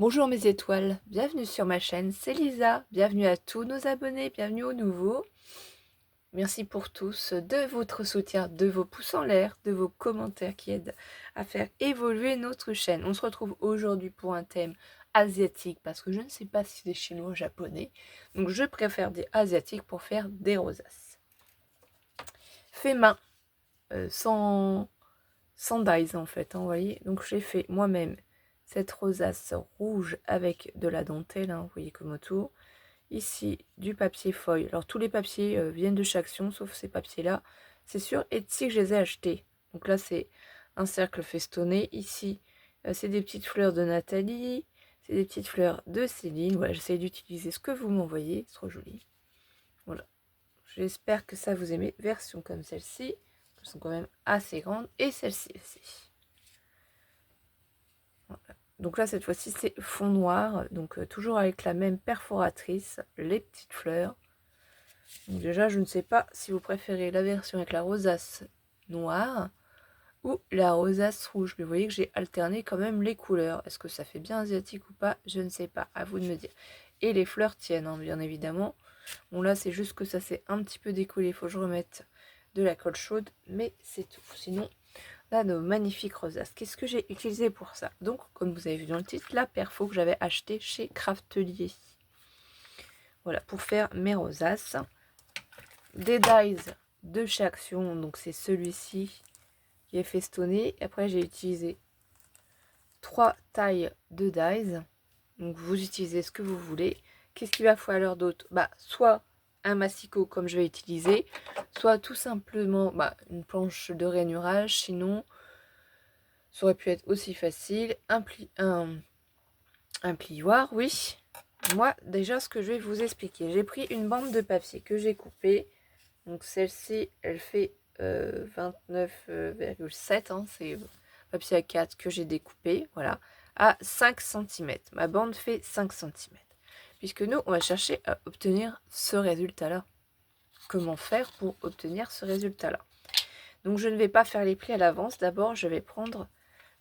Bonjour mes étoiles, bienvenue sur ma chaîne, c'est Lisa, bienvenue à tous nos abonnés, bienvenue aux nouveaux. Merci pour tous de votre soutien, de vos pouces en l'air, de vos commentaires qui aident à faire évoluer notre chaîne. On se retrouve aujourd'hui pour un thème asiatique parce que je ne sais pas si c'est chinois ou japonais, donc je préfère des asiatiques pour faire des rosaces. Fait main, sans dies en fait, hein, vous voyez, donc j'ai fait moi-même cette rosace rouge avec de la dentelle, hein, vous voyez comme autour. Ici, du papier feuille. Alors, tous les papiers viennent de chaque Action, sauf ces papiers-là. C'est sur Etsy que je les ai achetés. Donc là, c'est un cercle festonné. Ici, c'est des petites fleurs de Nathalie. C'est des petites fleurs de Céline. Voilà, j'essaie d'utiliser ce que vous m'envoyez. C'est trop joli. Voilà. J'espère que ça vous aimez. Version comme celle-ci. Elles sont quand même assez grandes. Et celle-ci aussi. Voilà. Donc là, cette fois-ci, c'est fond noir. Donc toujours avec la même perforatrice. Les petites fleurs. Donc déjà, je ne sais pas si vous préférez la version avec la rosace noire ou la rosace rouge. Mais vous voyez que j'ai alterné quand même les couleurs. Est-ce que ça fait bien asiatique ou pas? Je ne sais pas. À vous de me dire. Et les fleurs tiennent, hein, bien évidemment. Bon, là, c'est juste que ça s'est un petit peu décollé. Il faut que je remette de la colle chaude. Mais c'est tout. Sinon, là, nos magnifiques rosaces. Qu'est-ce que j'ai utilisé pour ça? Donc, comme vous avez vu dans le titre, la perfo que j'avais achetée chez Craftelier. Voilà, pour faire mes rosaces. Des dies de chez Action, donc c'est celui-ci qui est festonné. Après j'ai utilisé 3 tailles de dies, donc vous utilisez ce que vous voulez. Qu'est-ce qu'il va falloir d'autre? Soit un massicot comme je vais utiliser, soit tout simplement une planche de rainurage. Sinon ça aurait pu être aussi facile un plioir. Oui, moi déjà ce que je vais vous expliquer, j'ai pris une bande de papier que j'ai coupée. Donc celle-ci, elle fait 29,7, hein, c'est papier A4 que j'ai découpé, voilà, à 5 cm. Ma bande fait 5 cm. Puisque nous, on va chercher à obtenir ce résultat-là. Comment faire pour obtenir ce résultat-là? Donc je ne vais pas faire les plis à l'avance. D'abord, je vais prendre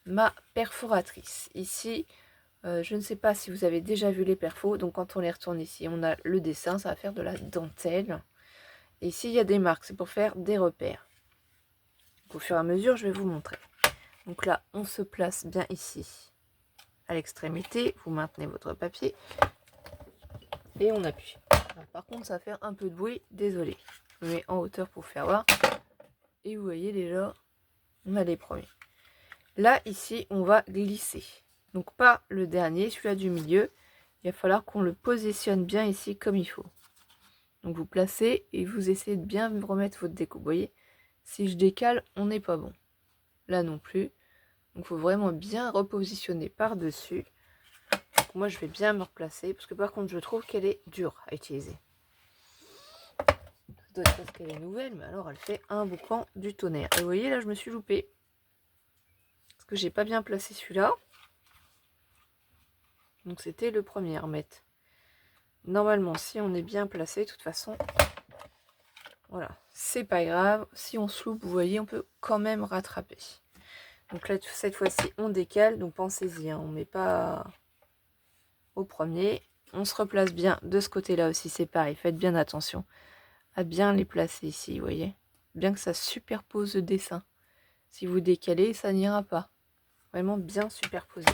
ma perforatrice. Ici, je ne sais pas si vous avez déjà vu les perfos. Donc quand on les retourne ici, on a le dessin, ça va faire de la dentelle. Et ici, il y a des marques, c'est pour faire des repères. Donc, au fur et à mesure, je vais vous montrer. Donc là, on se place bien ici, à l'extrémité. Vous maintenez votre papier et on appuie. Alors, par contre, ça va faire un peu de bruit, désolé. Je me mets en hauteur pour faire voir. Et vous voyez déjà, on a les premiers. Là, ici, on va glisser. Donc pas le dernier, celui-là du milieu. Il va falloir qu'on le positionne bien ici comme il faut. Donc vous placez et vous essayez de bien remettre votre découpe. Vous voyez, si je décale, on n'est pas bon. Là non plus. Donc il faut vraiment bien repositionner par-dessus. Moi je vais bien me replacer parce que par contre je trouve qu'elle est dure à utiliser. Ça doit être parce qu'elle est nouvelle, mais alors elle fait un boucan du tonnerre. Et vous voyez là je me suis loupée. Parce que j'ai pas bien placé celui-là. Donc c'était le premier à remettre. Normalement si on est bien placé, de toute façon, voilà, c'est pas grave. Si on se loupe, vous voyez, on peut quand même rattraper. Donc là, cette fois-ci, on décale. Donc pensez-y, hein, on ne met pas au premier. On se replace bien de ce côté-là aussi, c'est pareil. Faites bien attention à bien les placer ici, vous voyez. Bien que ça superpose le dessin. Si vous décalez, ça n'ira pas. Vraiment bien superposé.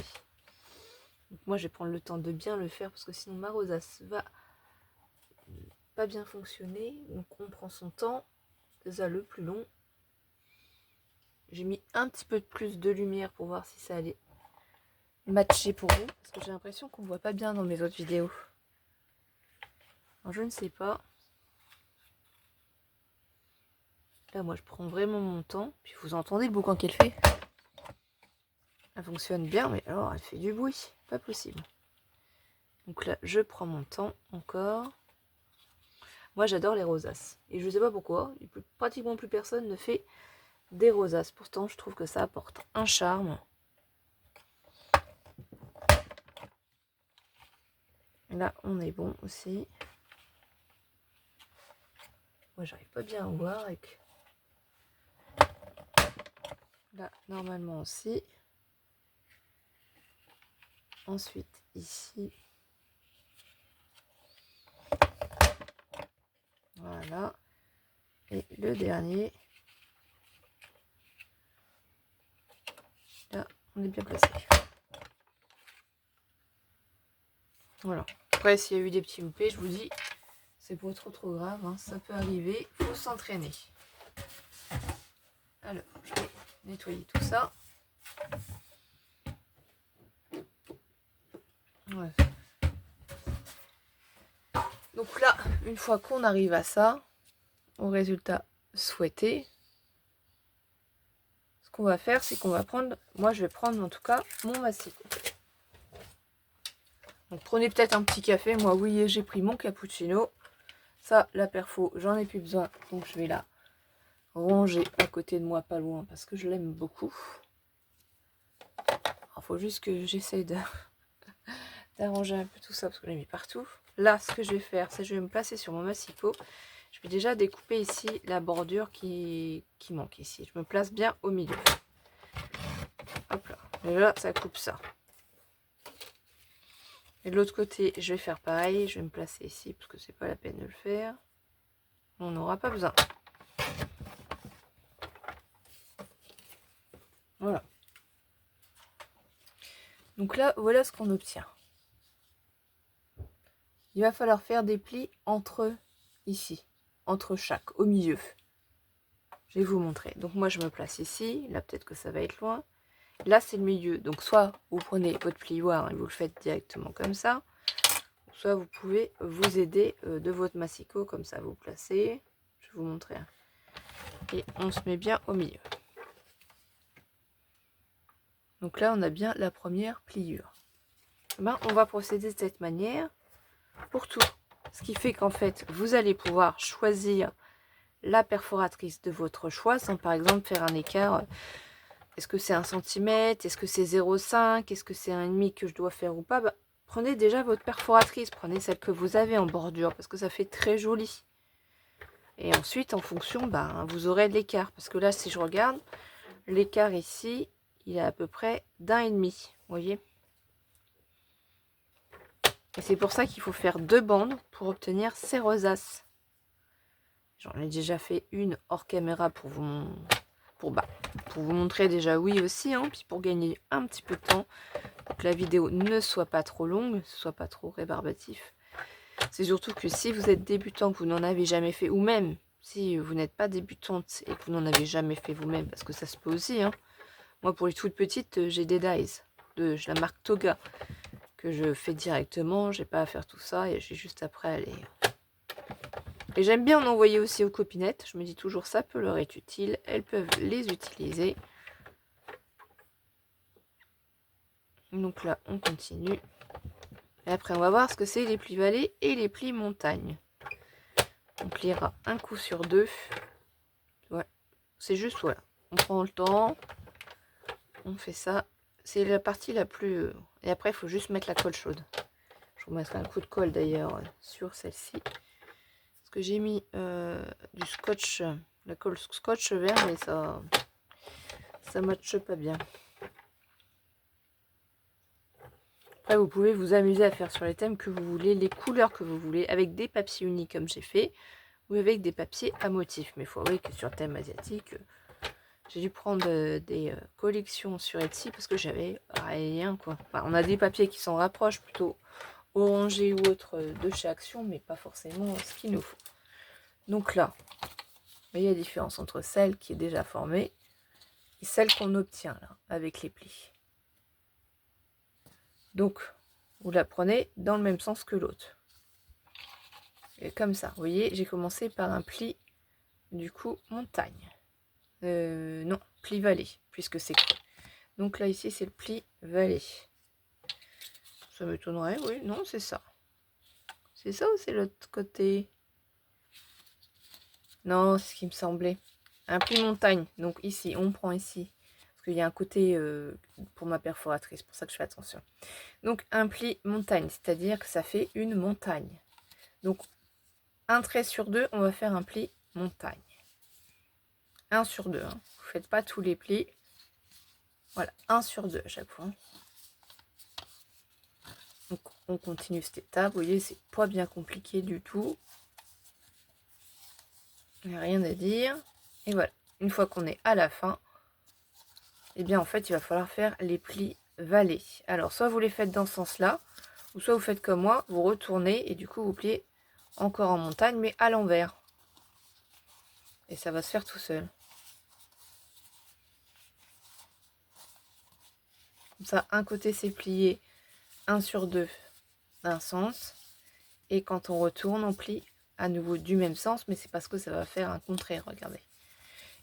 Donc moi, je vais prendre le temps de bien le faire parce que sinon ma rosace va pas bien fonctionner. Donc on prend son temps. C'est ça le plus long. J'ai mis un petit peu plus de lumière pour voir si ça allait matcher pour vous. Parce que j'ai l'impression qu'on ne voit pas bien dans mes autres vidéos. Alors, je ne sais pas. Là, moi, je prends vraiment mon temps. Puis vous entendez le boucan qu'elle fait? Elle fonctionne bien, mais alors, elle fait du bruit. Pas possible. Donc là, je prends mon temps encore. Moi, j'adore les rosaces. Et je ne sais pas pourquoi. Pratiquement plus personne ne fait des rosaces. Pourtant, je trouve que ça apporte un charme. Là, on est bon aussi. Moi, j'arrive pas bien à voir avec... Là, normalement aussi. Ensuite, ici. Voilà. Et le dernier. Là, on est bien placé. Voilà. Après, s'il y a eu des petits loupés, je vous dis, c'est pas trop grave, hein, ça peut arriver, faut s'entraîner. Alors, je vais nettoyer tout ça. Ouais. Donc là, une fois qu'on arrive à ça, au résultat souhaité, ce qu'on va faire, c'est qu'on va prendre, moi je vais prendre en tout cas mon massicot. Donc prenez peut-être un petit café, moi oui j'ai pris mon cappuccino. Ça, la perfo, j'en ai plus besoin, donc je vais la ranger à côté de moi, pas loin, parce que je l'aime beaucoup. Il faut juste que j'essaye d'arranger un peu tout ça, parce que je l'ai mis partout. Là, ce que je vais faire, c'est que je vais me placer sur mon massicot. Je vais déjà découper ici la bordure qui manque ici. Je me place bien au milieu. Hop là. Et là, ça coupe ça. Et de l'autre côté, je vais faire pareil. Je vais me placer ici, parce que c'est pas la peine de le faire. On n'aura pas besoin. Voilà. Donc là, voilà ce qu'on obtient. Il va falloir faire des plis entre ici, entre chaque, au milieu. Je vais vous montrer. Donc moi, je me place ici. Là, peut-être que ça va être loin. Là, c'est le milieu. Donc soit vous prenez votre plioir et vous le faites directement comme ça. Soit vous pouvez vous aider de votre massicot. Comme ça, vous placez. Je vais vous montrer. Et on se met bien au milieu. Donc là, on a bien la première pliure. Ben, on va procéder de cette manière pour tout. Ce qui fait qu'en fait, vous allez pouvoir choisir la perforatrice de votre choix sans par exemple faire un écart. Est-ce que c'est 1 cm? Est-ce que c'est 0,5? Est-ce que c'est 1,5 que je dois faire ou pas? Ben, prenez déjà votre perforatrice. Prenez celle que vous avez en bordure parce que ça fait très joli. Et ensuite, en fonction, ben, vous aurez de l'écart. Parce que là, si je regarde, l'écart ici, il est à peu près d'1,5. Vous voyez? Et c'est pour ça qu'il faut faire 2 bandes pour obtenir ces rosaces. J'en ai déjà fait une hors caméra pour vous montrer déjà oui aussi, hein, puis pour gagner un petit peu de temps, pour que la vidéo ne soit pas trop longue, ce soit pas trop rébarbatif. C'est surtout que si vous êtes débutant, que vous n'en avez jamais fait, ou même si vous n'êtes pas débutante et que vous n'en avez jamais fait vous-même, parce que ça se peut aussi, hein. Moi pour les toutes petites, j'ai des dies de la marque Toga que je fais directement, j'ai pas à faire tout ça et j'ai juste après à aller. Et j'aime bien en envoyer aussi aux copinettes. Je me dis toujours ça peut leur être utile. Elles peuvent les utiliser. Donc là, on continue. Et après, on va voir ce que c'est les plis vallées et les plis montagnes. On pliera un coup sur 2. Ouais. C'est juste, voilà. On prend le temps. On fait ça. C'est la partie la plus... Et après, il faut juste mettre la colle chaude. Je vous mettrai un coup de colle d'ailleurs sur celle-ci. Parce que j'ai mis du scotch, la colle scotch vert, mais ça matche pas bien. Après, vous pouvez vous amuser à faire sur les thèmes que vous voulez, les couleurs que vous voulez, avec des papiers unis comme j'ai fait, ou avec des papiers à motifs. Mais il faut avouer que sur thème asiatique, j'ai dû prendre des collections sur Etsy parce que j'avais rien, quoi. Enfin, on a des papiers qui s'en rapprochent, plutôt orangés ou autres de chez Action, mais pas forcément ce qu'il nous faut. Donc là, vous voyez la différence entre celle qui est déjà formée et celle qu'on obtient là, avec les plis. Donc, vous la prenez dans le même sens que l'autre. Et comme ça, vous voyez, j'ai commencé par un pli, du coup, montagne. Non, pli vallée, puisque c'est creux. Donc là, ici, c'est le pli vallée. Ça m'étonnerait, oui, non, c'est ça. C'est ça ou c'est l'autre côté? Non, c'est ce qui me semblait. Un pli montagne, donc ici, on prend ici. Parce qu'il y a un côté pour ma perforatrice, pour ça que je fais attention. Donc, un pli montagne, c'est-à-dire que ça fait une montagne. Donc, un trait sur 2, on va faire un pli montagne. 1 sur 2. Hein. Vous ne faites pas tous les plis. Voilà, 1 sur 2 à chaque fois. on continue cette étape. Vous voyez, c'est pas bien compliqué du tout. Il n'y a rien à dire. Et voilà, une fois qu'on est à la fin, eh bien en fait, il va falloir faire les plis vallées. Alors, soit vous les faites dans ce sens-là, ou soit vous faites comme moi, vous retournez et du coup, vous pliez encore en montagne, mais à l'envers. Et ça va se faire tout seul. Comme ça, un côté c'est plié, 1 sur 2 d'un sens. Et quand on retourne, on plie à nouveau du même sens, mais c'est parce que ça va faire un contraire, regardez.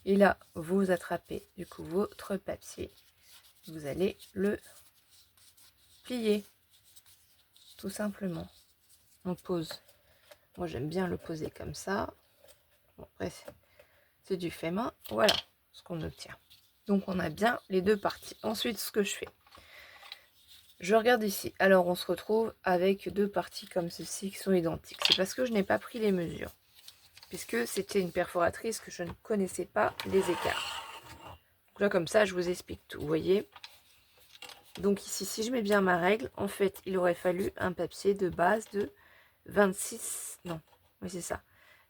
Et là, vous attrapez du coup votre papier. Vous allez le plier, tout simplement. On pose. Moi, j'aime bien le poser comme ça. Bon, après, c'est du fait main. Voilà ce qu'on obtient. Donc, on a bien les deux parties. Ensuite, ce que je fais, je regarde ici. Alors, on se retrouve avec deux parties comme ceci qui sont identiques. C'est parce que je n'ai pas pris les mesures, puisque c'était une perforatrice que je ne connaissais pas les écarts. Donc là, comme ça, je vous explique tout. Vous voyez? Donc ici, si je mets bien ma règle, en fait, il aurait fallu un papier de base de 26... Non, oui, c'est ça.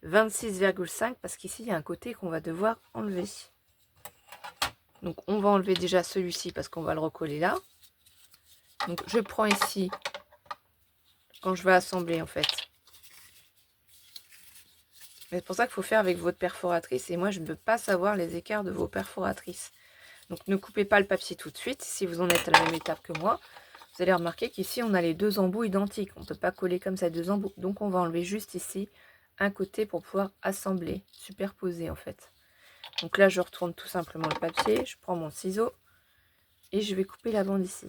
26,5 parce qu'ici, il y a un côté qu'on va devoir enlever. Donc, on va enlever déjà celui-ci parce qu'on va le recoller là. Donc, je prends ici, quand je vais assembler, en fait. C'est pour ça qu'il faut faire avec votre perforatrice. Et moi, je ne peux pas savoir les écarts de vos perforatrices. Donc, ne coupez pas le papier tout de suite. Si vous en êtes à la même étape que moi, vous allez remarquer qu'ici, on a les deux embouts identiques. On ne peut pas coller comme ça deux embouts. Donc, on va enlever juste ici un côté pour pouvoir assembler, superposer en fait. Donc là, je retourne tout simplement le papier. Je prends mon ciseau et je vais couper la bande ici.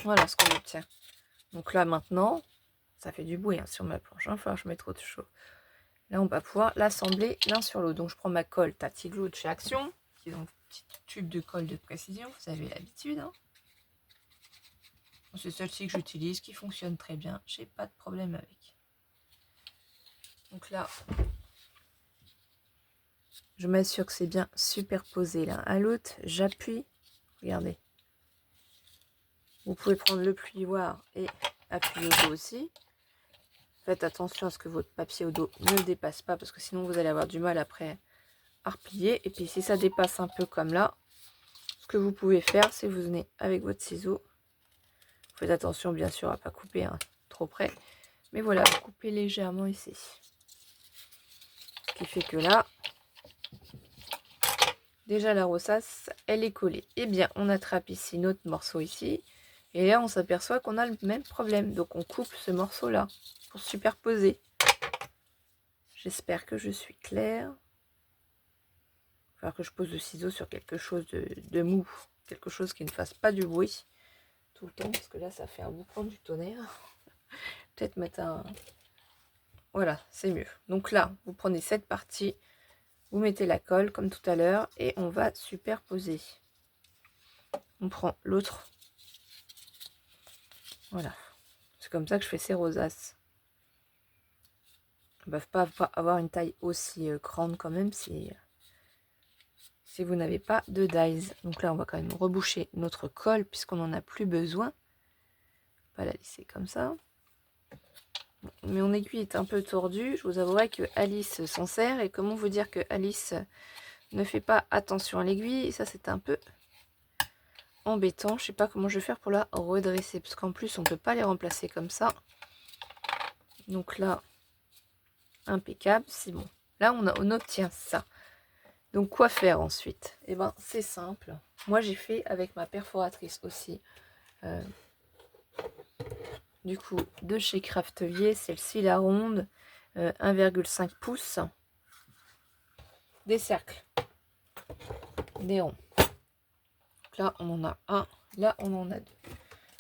Voilà ce qu'on obtient. Donc là, maintenant, ça fait du bruit hein, sur ma planche. Il va falloir que je mette autre chose. Là, on va pouvoir l'assembler l'un sur l'autre. Donc, je prends ma colle Tati Glue de chez Action. Ils ont un petit tube de colle de précision. Vous avez l'habitude. Hein. C'est celle-ci que j'utilise, qui fonctionne très bien. J'ai pas de problème avec. Donc là, je m'assure que c'est bien superposé l'un à l'autre. J'appuie. Regardez. Vous pouvez prendre le plioir et appuyer au dos aussi. Faites attention à ce que votre papier au dos ne dépasse pas, parce que sinon vous allez avoir du mal après à replier. Et puis si ça dépasse un peu comme là, ce que vous pouvez faire, c'est vous venez avec votre ciseau. Faites attention bien sûr à ne pas couper hein, trop près. Mais voilà, vous coupez légèrement ici. Ce qui fait que là, déjà la rosace, elle est collée. Eh bien, on attrape ici notre morceau ici. Et là, on s'aperçoit qu'on a le même problème. Donc, on coupe ce morceau-là pour superposer. J'espère que je suis claire. Il va falloir que je pose le ciseau sur quelque chose de mou. Quelque chose qui ne fasse pas du bruit tout le temps. Parce que là, ça fait un boucan du tonnerre. Peut-être mettre un... Voilà, c'est mieux. Donc là, vous prenez cette partie. Vous mettez la colle comme tout à l'heure. Et on va superposer. On prend l'autre. Voilà. C'est comme ça que je fais ces rosaces. Ils ne peuvent pas avoir une taille aussi grande quand même si vous n'avez pas de dies. Donc là, on va quand même reboucher notre colle puisqu'on n'en a plus besoin. Pas la lisser comme ça. Mais mon aiguille est un peu tordue. Je vous avouerai que Alice s'en sert. Et comment vous dire que Alice ne fait pas attention à l'aiguille. Et ça, c'est un peu embêtant. Je ne sais pas comment je vais faire pour la redresser. Parce qu'en plus, on ne peut pas les remplacer comme ça. Donc là... impeccable, c'est bon. Là, on obtient ça. Donc, quoi faire ensuite? Eh bien, c'est simple. Moi, j'ai fait avec ma perforatrice aussi. Du coup, de chez Craftelier. Celle-ci, la ronde. 1,5 pouces. Des cercles. Des ronds. Donc là, on en a un. Là, on en a deux.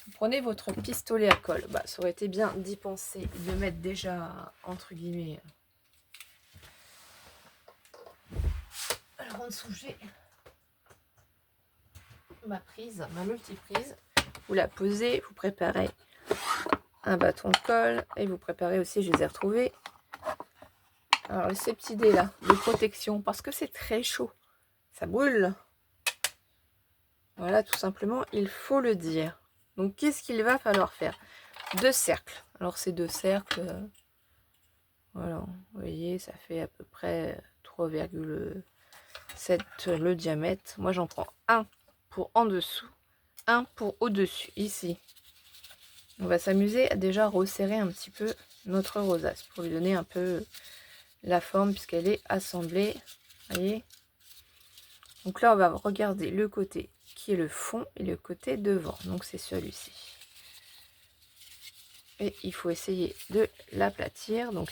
Vous prenez votre pistolet à colle. Bah, ça aurait été bien d'y penser. De mettre déjà, entre guillemets... Alors en dessous j'ai ma prise, ma multiprise. Vous la posez, vous préparez un bâton de colle et vous préparez aussi, je les ai retrouvés. Alors ces petits dés là de protection parce que c'est très chaud. Ça brûle. Voilà, tout simplement, il faut le dire. Donc, qu'est-ce qu'il va falloir faire? 2 cercles. Alors, ces 2 cercles, voilà, vous voyez, ça fait à peu près 3,7 le diamètre. Moi, j'en prends un pour en dessous, un pour au-dessus, ici. On va s'amuser à déjà resserrer un petit peu notre rosace pour lui donner un peu la forme puisqu'elle est assemblée. Voyez. Donc là, on va regarder le côté qui est le fond et le côté devant. Donc c'est celui-ci. Et il faut essayer de l'aplatir. Donc,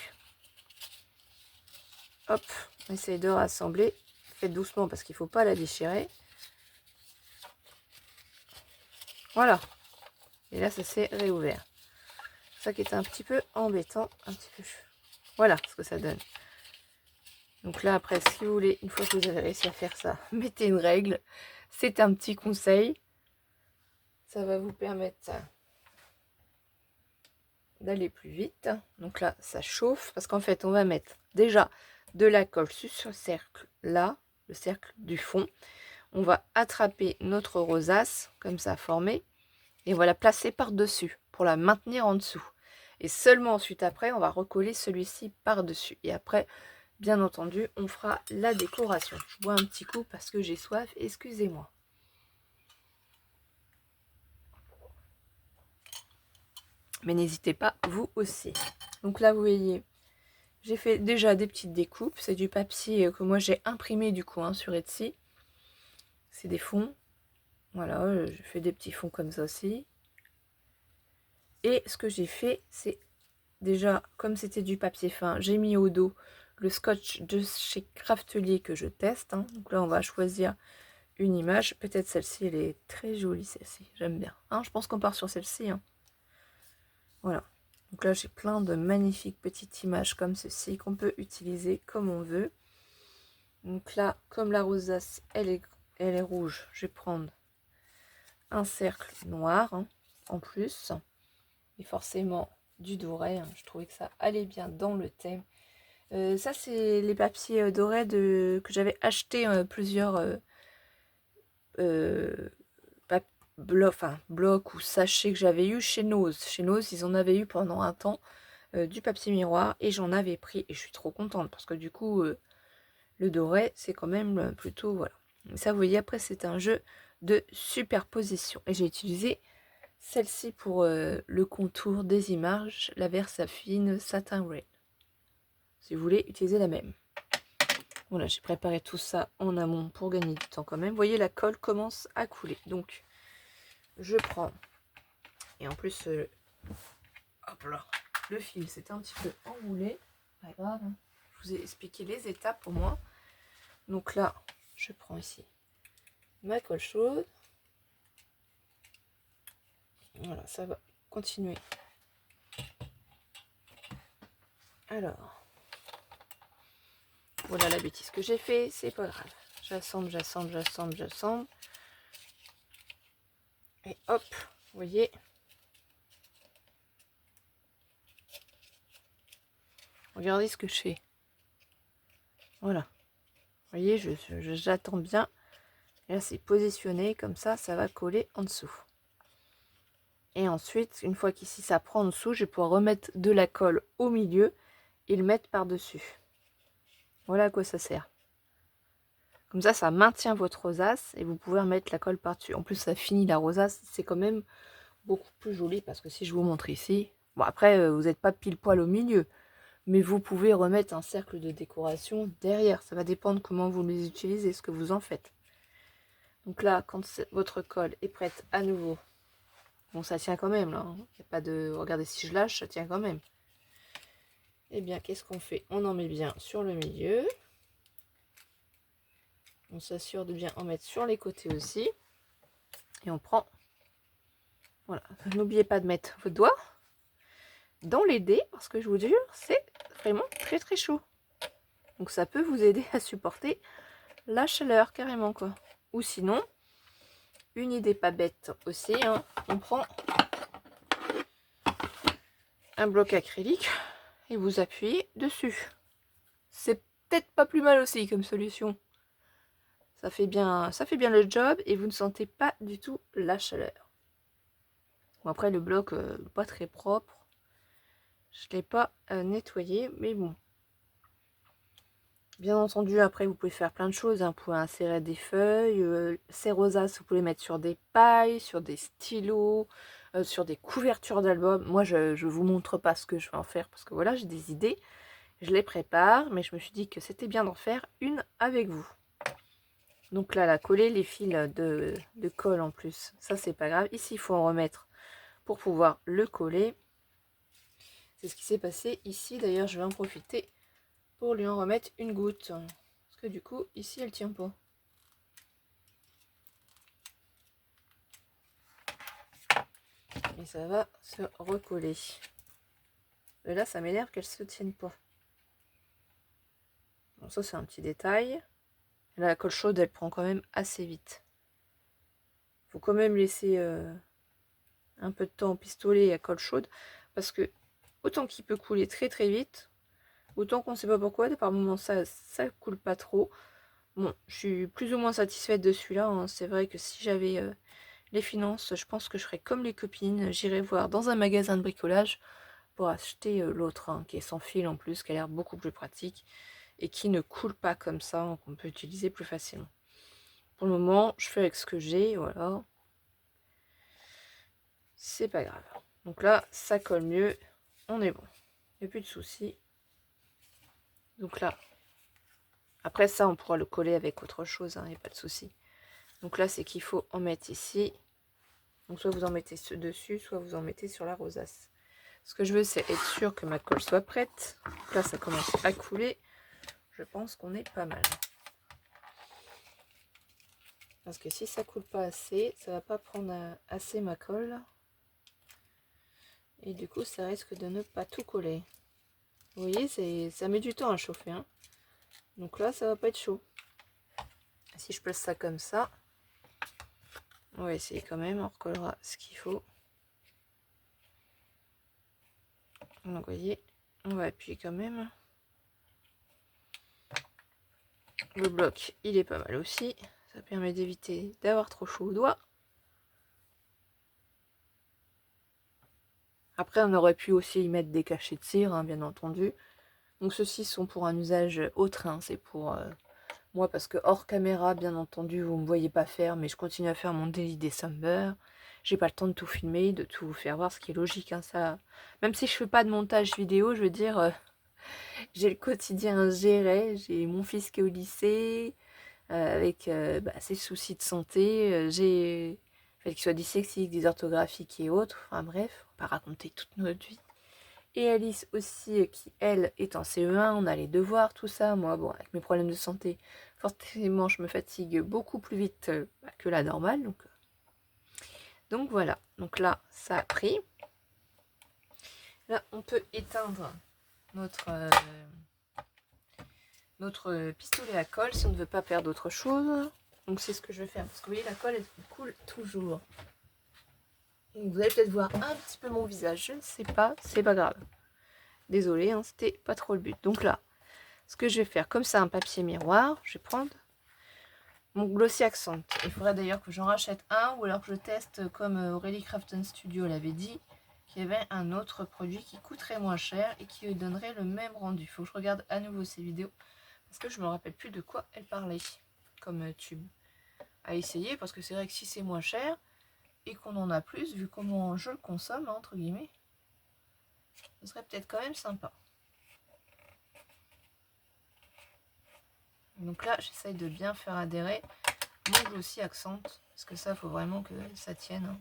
hop, on essaye de rassembler. Faites doucement parce qu'il ne faut pas la déchirer. Voilà. Et là, ça s'est réouvert. Ça qui est un petit peu embêtant. Un petit peu. Voilà ce que ça donne. Donc là, après, si vous voulez, une fois que vous avez réussi à faire ça, mettez une règle. C'est un petit conseil. Ça va vous permettre d'aller plus vite. Donc là, ça chauffe. Parce qu'en fait, on va mettre déjà de la colle sur ce cercle là, le cercle du fond. On va attraper notre rosace, comme ça formé, et on va la placer par-dessus pour la maintenir en dessous. Et seulement ensuite après, on va recoller celui-ci par-dessus. Et après, bien entendu, on fera la décoration. Je bois un petit coup parce que j'ai soif, excusez-moi. Mais n'hésitez pas, vous aussi. Donc là, vous voyez, j'ai fait déjà des petites découpes. C'est du papier que moi j'ai imprimé du coup sur Etsy. C'est des fonds. Voilà, j'ai fait des petits fonds comme ça aussi. Et ce que j'ai fait, c'est déjà, comme c'était du papier fin, j'ai mis au dos le scotch de chez Craftelier que je teste. Donc là, on va choisir une image. Peut-être celle-ci, elle est très jolie, celle-ci. J'aime bien. Je pense qu'on part sur celle-ci. Voilà. Donc là, j'ai plein de magnifiques petites images comme ceci qu'on peut utiliser comme on veut. Donc là, comme la rosace, elle est rouge, je vais prendre un cercle noir en plus. Et forcément du doré. Je trouvais que ça allait bien dans le thème. Ça, c'est les papiers dorés que j'avais acheté plusieurs blocs ou sachets que j'avais eu chez Nose. Chez Nose, ils en avaient eu pendant un temps du papier miroir et j'en avais pris et je suis trop contente parce que du coup, le doré, c'est quand même plutôt, voilà. Ça, vous voyez, après, c'est un jeu de superposition et j'ai utilisé celle-ci pour le contour des images, la Versafine Satin Red. Si vous voulez utiliser la même. Voilà, j'ai préparé tout ça en amont pour gagner du temps quand même. Vous voyez, la colle commence à couler. Donc, je prends. Et en plus, hop là, le fil s'est un petit peu enroulé. Pas grave. Je vous ai expliqué les étapes au moins. Donc là, je prends ici ma colle chaude. Voilà, ça va continuer. Alors, voilà la bêtise que j'ai fait, c'est pas grave. J'assemble, j'assemble, j'assemble, j'assemble. Et hop, vous voyez. Regardez ce que je fais. Voilà. Vous voyez, j'attends bien. Et là, c'est positionné comme ça, ça va coller en dessous. Et ensuite, une fois qu'ici ça prend en dessous, je vais pouvoir remettre de la colle au milieu et le mettre par-dessus. Voilà à quoi ça sert. Comme ça maintient votre rosace et vous pouvez remettre la colle par-dessus. En plus, ça finit la rosace, c'est quand même beaucoup plus joli parce que si je vous montre ici, bon après, vous n'êtes pas pile poil au milieu, mais vous pouvez remettre un cercle de décoration derrière. Ça va dépendre comment vous les utilisez, ce que vous en faites. Donc là, quand votre colle est prête à nouveau, bon, ça tient quand même là. Il n'y a pas de... Regardez, si je lâche, ça tient quand même. Eh bien, qu'est-ce qu'on fait? On en met bien sur le milieu. On s'assure de bien en mettre sur les côtés aussi. Et on prend... Voilà. N'oubliez pas de mettre vos doigts dans les dés, parce que je vous jure, c'est vraiment très très chaud. Donc ça peut vous aider à supporter la chaleur, carrément quoi. Ou sinon, une idée pas bête aussi, on prend un bloc acrylique et vous appuyez dessus. C'est peut-être pas plus mal aussi comme solution. Ça fait bien le job et vous ne sentez pas du tout la chaleur. Bon, après, le bloc, pas très propre. Je ne l'ai pas nettoyé, mais bon. Bien entendu, après, vous pouvez faire plein de choses. Hein. Vous pouvez insérer des feuilles. Ces rosaces, vous pouvez les mettre sur des pailles, sur des stylos, sur des couvertures d'albums. Moi, je ne vous montre pas ce que je vais en faire parce que voilà, j'ai des idées. Je les prépare, mais je me suis dit que c'était bien d'en faire une avec vous. Donc là, la coller les fils de colle en plus. Ça, c'est pas grave. Ici, il faut en remettre pour pouvoir le coller. C'est ce qui s'est passé ici. D'ailleurs, je vais en profiter pour lui en remettre une goutte. Parce que du coup, ici, elle tient pas. Et ça va se recoller. Et là, ça m'énerve qu'elle se tienne pas. Bon, ça, c'est un petit détail. Là, la colle chaude, elle prend quand même assez vite. Faut quand même laisser un peu de temps au pistolet à colle chaude. Parce que autant qu'il peut couler très très vite, autant qu'on ne sait pas pourquoi, par moments ça coule pas trop. Bon, je suis plus ou moins satisfaite de celui-là. Hein. C'est vrai que si j'avais les finances, je pense que je ferais comme les copines. J'irais voir dans un magasin de bricolage pour acheter l'autre, hein, qui est sans fil en plus, qui a l'air beaucoup plus pratique et qui ne coule pas comme ça, hein, qu'on peut utiliser plus facilement. Pour le moment, je fais avec ce que j'ai, voilà. C'est pas grave. Donc là, ça colle mieux. On est bon. Il n'y a plus de soucis. Donc là, après ça, on pourra le coller avec autre chose, il n'y a pas de souci. Donc là, c'est qu'il faut en mettre ici. Donc soit vous en mettez dessus, soit vous en mettez sur la rosace. Ce que je veux, c'est être sûr que ma colle soit prête. Donc là, ça commence à couler. Je pense qu'on est pas mal. Parce que si ça coule pas assez, ça va pas prendre assez ma colle. Et du coup, ça risque de ne pas tout coller. Vous voyez, ça met du temps à chauffer. Hein. Donc là, ça va pas être chaud. Si je place ça comme ça, on va essayer quand même, on recollera ce qu'il faut. Donc vous voyez, on va appuyer quand même. Le bloc, il est pas mal aussi. Ça permet d'éviter d'avoir trop chaud aux doigts. Après, on aurait pu aussi y mettre des cachets de cire, hein, bien entendu. Donc ceux-ci sont pour un usage autre. Hein. C'est pour moi, parce que hors caméra, bien entendu, vous ne me voyez pas faire, mais je continue à faire mon Daily December. J'ai pas le temps de tout filmer, de tout vous faire voir, ce qui est logique. Hein, ça. Même si je fais pas de montage vidéo, je veux dire, j'ai le quotidien à gérer. J'ai mon fils qui est au lycée, avec ses soucis de santé. J'ai le fait qu'il soit dyslexique, dysorthographique et autres. Enfin bref, on va pas raconter toute notre vie. Et Alice aussi, qui elle est en CE1, on a les devoirs, tout ça. Moi, bon, avec mes problèmes de santé, forcément, je me fatigue beaucoup plus vite que la normale. Donc voilà. Donc là, ça a pris. Là, on peut éteindre notre pistolet à colle si on ne veut pas perdre autre chose. Donc c'est ce que je vais faire. Parce que vous voyez, la colle, elle coule toujours. Donc, vous allez peut-être voir un petit peu mon visage. Je ne sais pas, c'est pas grave. Désolée, hein, c'était pas trop le but. Donc là, ce que je vais faire, comme ça, un papier miroir, je vais prendre mon Glossy Accent. Il faudrait d'ailleurs que j'en rachète un, ou alors que je teste, comme Aurélie Crafton Studio l'avait dit, qu'il y avait un autre produit qui coûterait moins cher et qui donnerait le même rendu. Il faut que je regarde à nouveau ces vidéos, parce que je me rappelle plus de quoi elle parlait, comme tube. À essayer, parce que c'est vrai que si c'est moins cher, et qu'on en a plus, vu comment je le consomme, entre guillemets, ce serait peut-être quand même sympa. Donc là, j'essaye de bien faire adhérer mon Glossy Accent, parce que ça, il faut vraiment que ça tienne. Hein.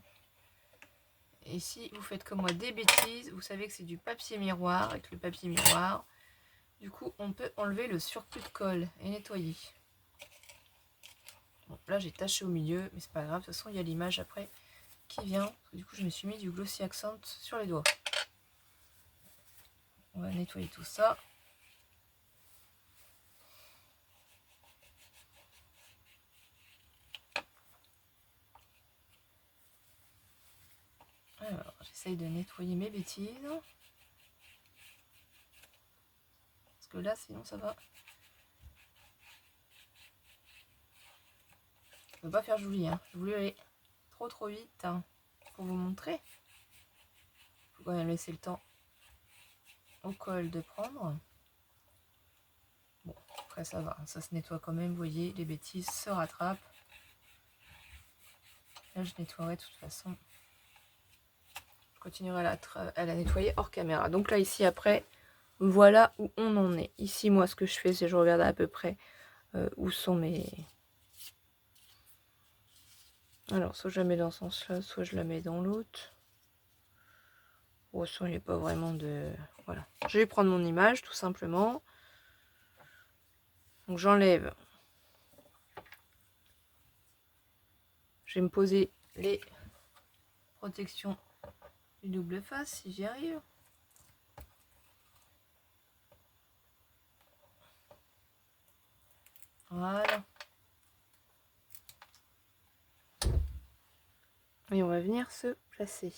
Et si vous faites comme moi des bêtises, vous savez que c'est du papier miroir, avec le papier miroir, du coup, on peut enlever le surplus de colle et nettoyer. Bon, là, j'ai taché au milieu, mais c'est pas grave, de toute façon, il y a l'image après qui vient. Parce que du coup, je me suis mis du Glossy Accent sur les doigts. On va nettoyer tout ça. Alors, j'essaye de nettoyer mes bêtises. Parce que là, sinon, ça va. Je veux pas faire joli, hein. Je voulais aller trop vite hein, pour vous montrer. Faut quand même laisser le temps au col de prendre. Bon, après ça va, ça se nettoie quand même, vous voyez, les bêtises se rattrapent. Là, je nettoierai de toute façon. Je continuerai à la nettoyer hors caméra. Donc là, ici, après, voilà où on en est. Ici, moi, ce que je fais, c'est que je regarde à peu près où sont mes... Alors, soit je la mets dans ce sens-là, soit je la mets dans l'autre. Bon, il n'y a pas vraiment de... Voilà. Je vais prendre mon image, tout simplement. Donc, j'enlève. Je vais me poser les protections du double face, si j'y arrive. Voilà. Et on va venir se placer.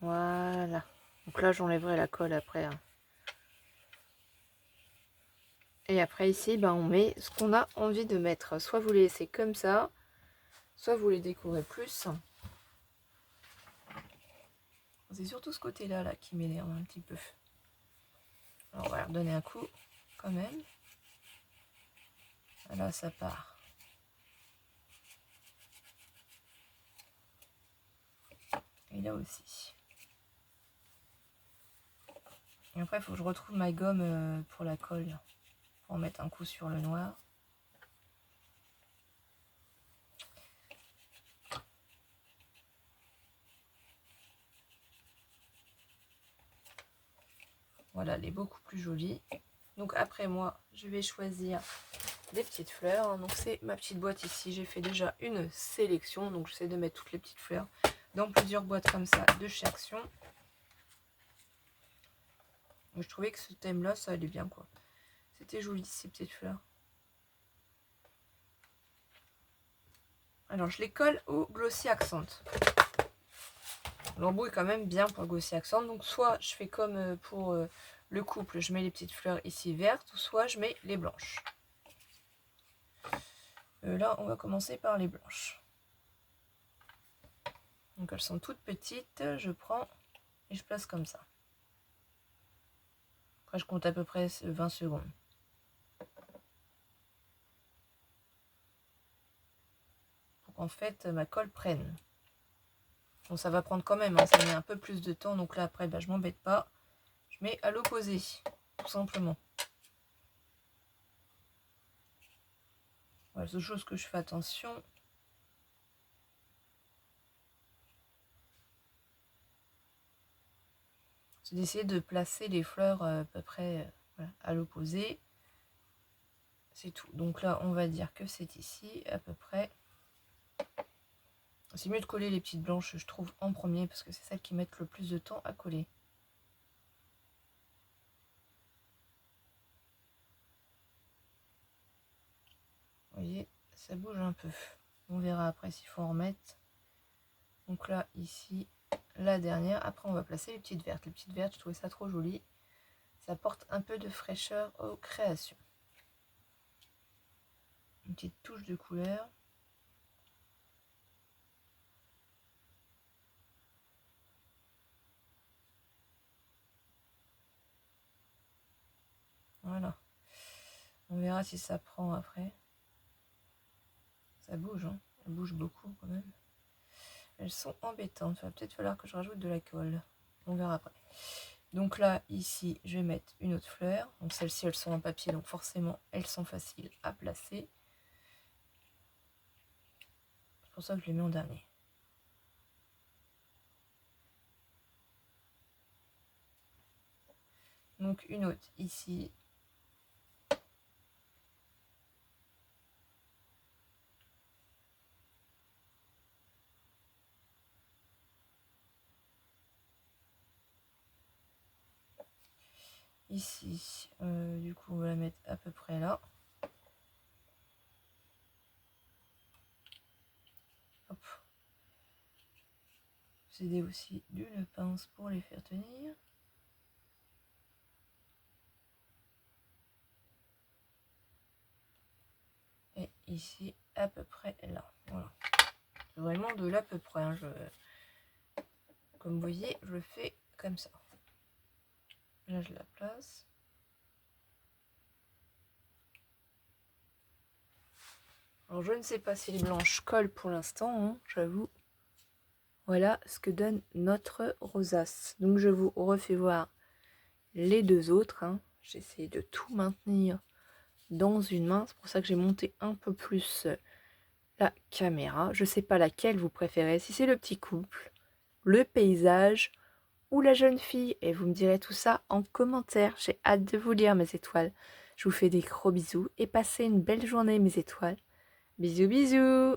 Voilà. Donc là, j'enlèverai la colle après. Hein. Et après, ici, ben, on met ce qu'on a envie de mettre. Soit vous les laissez comme ça, soit vous les décorez plus. C'est surtout ce côté-là là, qui m'énerve un petit peu. Alors, on va leur donner un coup, quand même. Là, ça part. Et là aussi. Et après, il faut que je retrouve ma gomme pour la colle. Pour en mettre un coup sur le noir. Voilà, elle est beaucoup plus jolie. Donc après, moi, je vais choisir des petites fleurs. Donc c'est ma petite boîte ici. J'ai fait déjà une sélection. Donc j'essaie de mettre toutes les petites fleurs dans plusieurs boîtes comme ça de chez Action. Je trouvais que ce thème-là, ça allait bien, quoi. C'était joli, ces petites fleurs. Alors, je les colle au Glossy Accent. L'embout est quand même bien pour le Glossy Accent. Donc, soit je fais comme pour le couple, je mets les petites fleurs ici vertes, ou soit je mets les blanches. Là, on va commencer par les blanches. Donc, elles sont toutes petites. Je prends et je place comme ça. Après, je compte à peu près 20 secondes. Pour qu'en fait, ma colle prenne. Bon, ça va prendre quand même, hein, ça met un peu plus de temps. Donc là, après, bah, je m'embête pas. Je mets à l'opposé, tout simplement. Voilà, seule chose que je fais attention. C'est d'essayer de placer les fleurs à peu près voilà, à l'opposé. C'est tout. Donc là, on va dire que c'est ici, à peu près. C'est mieux de coller les petites blanches, je trouve, en premier, parce que c'est celles qui mettent le plus de temps à coller. Vous voyez, ça bouge un peu. On verra après s'il faut en remettre. Donc là, ici, la dernière. Après, on va placer les petites vertes. Les petites vertes, je trouvais ça trop joli. Ça apporte un peu de fraîcheur aux créations. Une petite touche de couleur. Voilà. On verra si ça prend après. Ça bouge, hein. Ça bouge beaucoup quand même. Elles sont embêtantes. Il va peut-être falloir que je rajoute de la colle. On verra après. Donc là, ici, je vais mettre une autre fleur. Donc celles-ci, elles sont en papier, donc forcément, elles sont faciles à placer. C'est pour ça que je les mets en dernier. Donc une autre ici. Ici, du coup, on va la mettre à peu près là. Hop. J'ai aider aussi d'une pince pour les faire tenir. ici, à peu près là. Voilà. Vraiment de l'à peu près. Hein. Comme vous voyez, je fais comme ça. Là, je la place. Alors, je ne sais pas si les blanches collent pour l'instant, hein, j'avoue. Voilà ce que donne notre rosace. Donc, je vous refais voir les deux autres. Hein. J'essaie de tout maintenir dans une main. C'est pour ça que j'ai monté un peu plus la caméra. Je ne sais pas laquelle vous préférez. Si c'est le petit couple, le paysage ou la jeune fille. Et vous me direz tout ça en commentaire. J'ai hâte de vous lire, mes étoiles. Je vous fais des gros bisous et passez une belle journée, mes étoiles. Bisous, bisous!